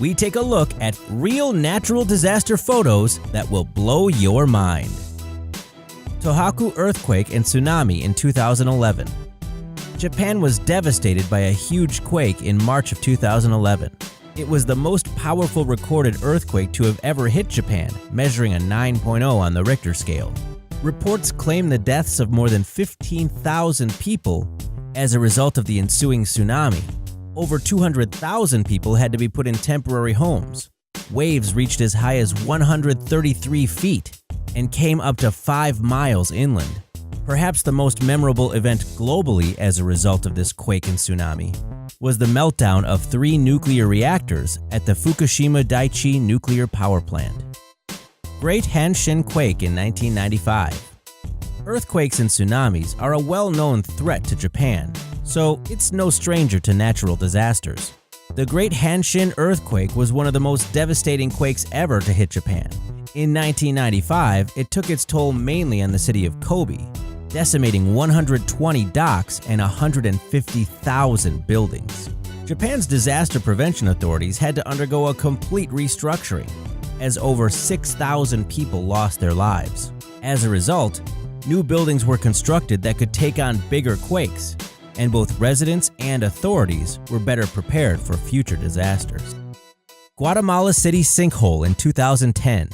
we take a look at real natural disaster photos that will blow your mind. Tohoku earthquake and tsunami in 2011. Japan was devastated by a huge quake in March of 2011. It was the most powerful recorded earthquake to have ever hit Japan, measuring a 9.0 on the Richter scale. Reports claim the deaths of more than 15,000 people as a result of the ensuing tsunami. Over 200,000 people had to be put in temporary homes. Waves reached as high as 133 feet and came up to 5 miles inland. Perhaps the most memorable event globally as a result of this quake and tsunami was the meltdown of 3 nuclear reactors at the Fukushima Daiichi nuclear power plant. Great Hanshin quake in 1995. Earthquakes and tsunamis are a well-known threat to Japan, so it's no stranger to natural disasters. The Great Hanshin earthquake was one of the most devastating quakes ever to hit Japan. In 1995, it took its toll mainly on the city of Kobe, decimating 120 docks and 150,000 buildings. Japan's disaster prevention authorities had to undergo a complete restructuring, as over 6,000 people lost their lives. As a result, new buildings were constructed that could take on bigger quakes, and both residents and authorities were better prepared for future disasters. Guatemala City sinkhole in 2010.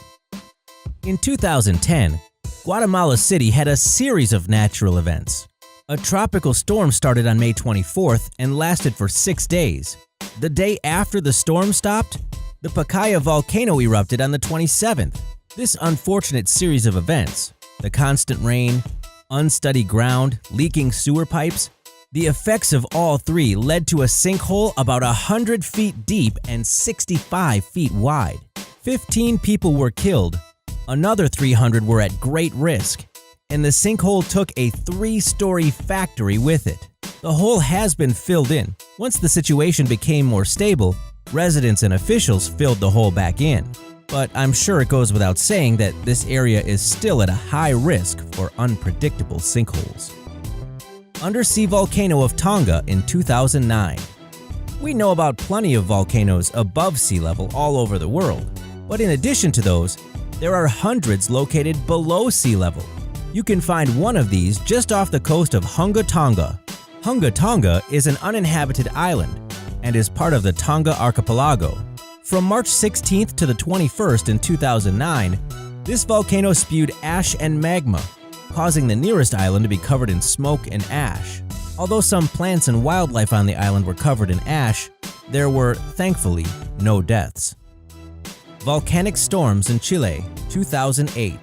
In 2010, Guatemala City had a series of natural events. A tropical storm started on May 24th and lasted for 6 days. The day after the storm stopped, the Pacaya volcano erupted on the 27th. This unfortunate series of events, the constant rain, unsteady ground, leaking sewer pipes, the effects of all three led to a sinkhole about 100 feet deep and 65 feet wide. 15 people were killed, another 300 were at great risk, and the sinkhole took a 3-story factory with it. The hole has been filled in. Once the situation became more stable, residents and officials filled the hole back in. But I'm sure it goes without saying that this area is still at a high risk for unpredictable sinkholes. Undersea volcano of Tonga in 2009. We know about plenty of volcanoes above sea level all over the world, but in addition to those, there are hundreds located below sea level. You can find one of these just off the coast of Hunga Tonga. Hunga Tonga is an uninhabited island and is part of the Tonga archipelago. From March 16th to the 21st in 2009, this volcano spewed ash and magma, causing the nearest island to be covered in smoke and ash. Although some plants and wildlife on the island were covered in ash, there were, thankfully, no deaths. Volcanic storms in Chile, 2008.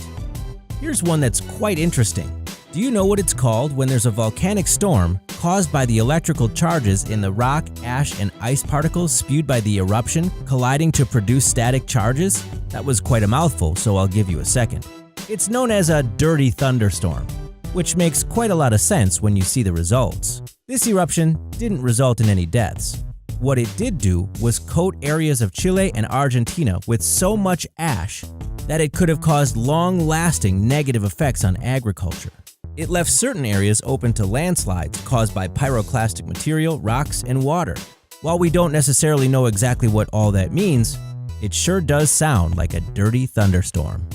Here's one that's quite interesting. Do you know what it's called when there's a volcanic storm caused by the electrical charges in the rock, ash, and ice particles spewed by the eruption colliding to produce static charges? That was quite a mouthful, so I'll give you a second. It's known as a dirty thunderstorm, which makes quite a lot of sense when you see the results. This eruption didn't result in any deaths. What it did do was coat areas of Chile and Argentina with so much ash that it could have caused long-lasting negative effects on agriculture. It left certain areas open to landslides caused by pyroclastic material, rocks, and water. While we don't necessarily know exactly what all that means, it sure does sound like a dirty thunderstorm.